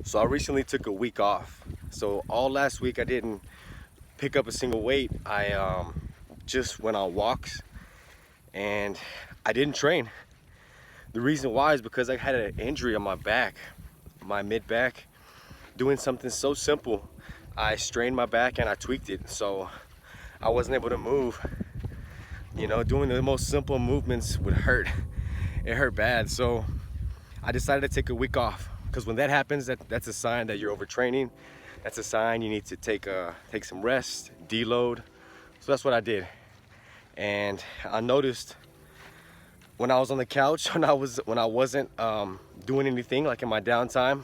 So I recently took a week off. So all last week I didn't pick up a single weight. I just went on walks and I didn't train. The reason why is because I had an injury on my back, my mid back, doing something so simple. I strained my back and I tweaked it, so I wasn't able to move. You know, doing the most simple movements would hurt. It hurt bad, so I decided to take a week off. Because when that happens, that's a sign that you're overtraining. That's a sign you need to take some rest, deload. So that's what I did. And I noticed when I was on the couch, when I wasn't doing anything, like in my downtime,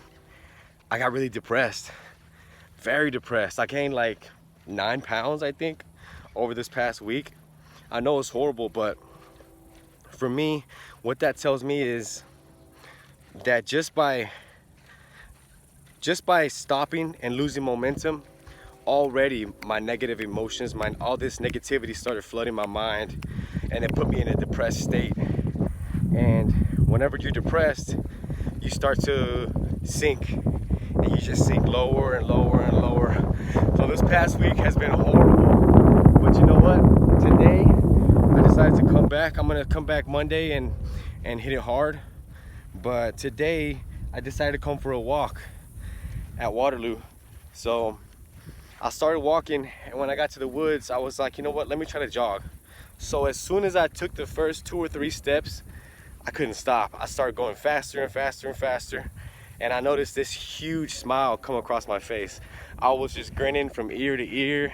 I got really depressed, very depressed. I gained like 9 pounds, I think, over this past week. I know it's horrible, but for me, what that tells me is that just by stopping and losing momentum, already my negative emotions, all this negativity started flooding my mind, and it put me in a depressed state. And whenever you're depressed, you start to sink, and you just sink lower and lower and lower. So this past week has been horrible. But you know what? Today, I decided to come back. I'm gonna come back Monday and hit it hard. But today, I decided to come for a walk at Waterloo. So I started walking, and when I got to the woods, I was like, you know what, let me try to jog. So as soon as I took the first 2 or 3 steps, I couldn't stop. I started going faster and faster and faster, and I noticed this huge smile come across my face. I was just grinning from ear to ear.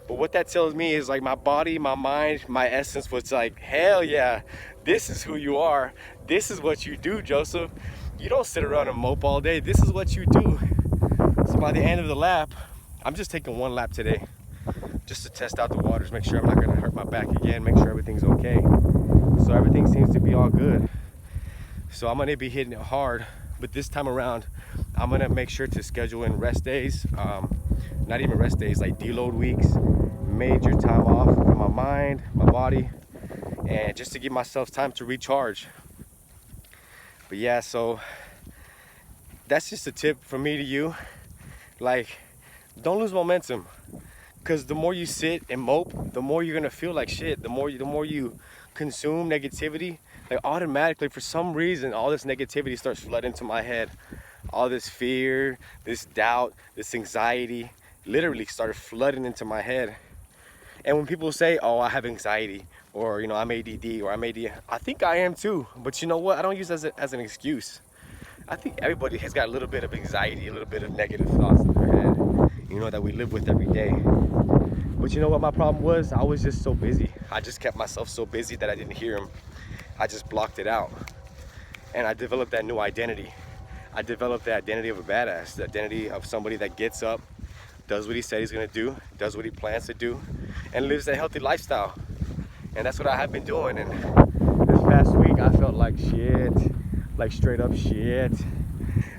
But what that tells me is like my body, my mind, my essence was like, hell yeah, this is who you are. This is what you do, Joseph. You don't sit around and mope all day. This is what you do. So by the end of the lap, I'm just taking 1 lap today, just to test out the waters, make sure I'm not gonna hurt my back again, make sure everything's okay. So everything seems to be all good. So I'm gonna be hitting it hard, but this time around, I'm gonna make sure to schedule in rest days, not even rest days, like deload weeks, major time off for my mind, my body, and just to give myself time to recharge. But yeah, so that's just a tip from me to you. Like, don't lose momentum, because the more you sit and mope, the more you're gonna feel like shit. The more you consume negativity, like automatically, for some reason, all this negativity starts flooding into my head. All this fear, this doubt, this anxiety, literally started flooding into my head. And when people say, oh, I have anxiety, or, you know, I'm ADD, or I'm ADD, I think I am too. But you know what? I don't use it as an excuse. I think everybody has got a little bit of anxiety, a little bit of negative thoughts in their head, you know, that we live with every day. But you know what my problem was? I was just so busy. I just kept myself so busy that I didn't hear him. I just blocked it out. And I developed that new identity. I developed the identity of a badass, the identity of somebody that gets up, does what he said he's gonna do, does what he plans to do, and lives a healthy lifestyle. And that's what I have been doing. And this past week, I felt like shit, like straight up shit.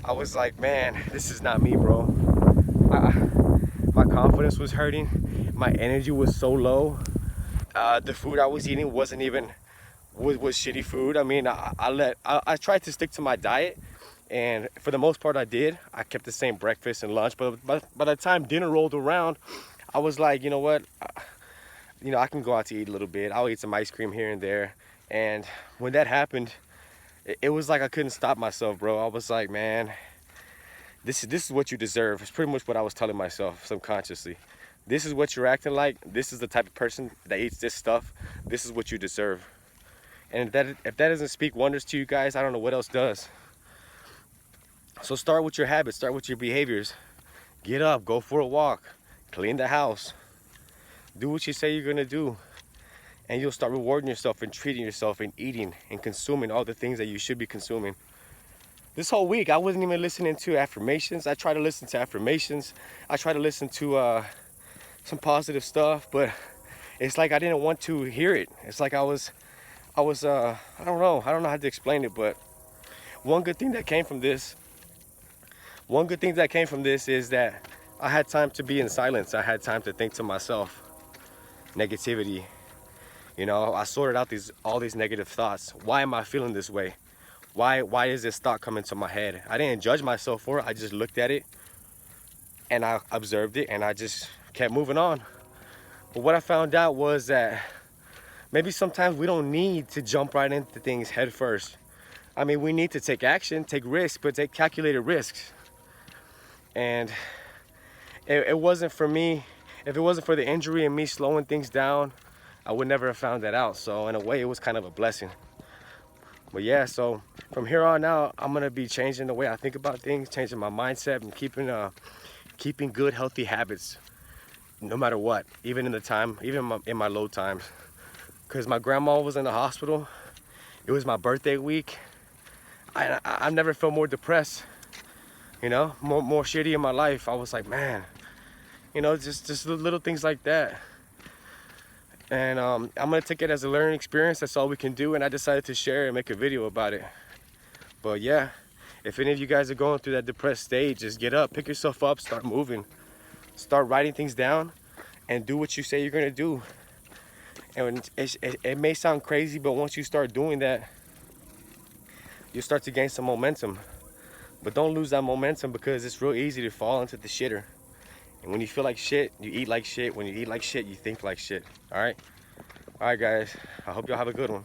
I was like, man, this is not me, bro. My confidence was hurting. My energy was so low. The food I was eating was shitty food. I mean, I tried to stick to my diet, and for the most part I did. I kept the same breakfast and lunch, but by the time dinner rolled around, I was like, you know what, you know, I can go out to eat a little bit. I'll eat some ice cream here and there. And when that happened, it was like I couldn't stop myself, bro. I was like, man, this is what you deserve. It's pretty much what I was telling myself subconsciously. This is what you're acting like. This is the type of person that eats this stuff. This is what you deserve. And if that doesn't speak wonders to you guys, I don't know what else does. So start with your habits, start with your behaviors. Get up, go for a walk, clean the house. Do what you say you're gonna do. And you'll start rewarding yourself and treating yourself and eating and consuming all the things that you should be consuming. This whole week, I wasn't even listening to affirmations. I try to listen to affirmations. I try to listen to some positive stuff, but it's like I didn't want to hear it. It's like I was I don't know how to explain it, but one good thing that came from this is that I had time to be in silence. I had time to think to myself. Negativity, you know, I sorted out all these negative thoughts. Why am I feeling this way? Why is this thought coming to my head? I didn't judge myself for it. I just looked at it and I observed it and I just kept moving on. But what I found out was that maybe sometimes we don't need to jump right into things head first. I mean, we need to take action, take risks, but take calculated risks. And it wasn't for me. If it wasn't for the injury and me slowing things down, I would never have found that out. So in a way, it was kind of a blessing. But yeah, so from here on out, I'm gonna be changing the way I think about things, changing my mindset, and keeping good, healthy habits, no matter what, even in my low times. Because my grandma was in the hospital. It was my birthday week. I've never felt more depressed, you know, more shitty in my life. I was like, man, you know, just little things like that. And I'm gonna take it as a learning experience. That's all we can do. And I decided to share and make a video about it. But yeah, if any of you guys are going through that depressed stage, just get up, pick yourself up, start moving, start writing things down, and do what you say you're gonna do. And it may sound crazy, but once you start doing that, you start to gain some momentum. But don't lose that momentum, because it's real easy to fall into the shitter. And when you feel like shit, you eat like shit. When you eat like shit, you think like shit. All right, guys. I hope y'all have a good one.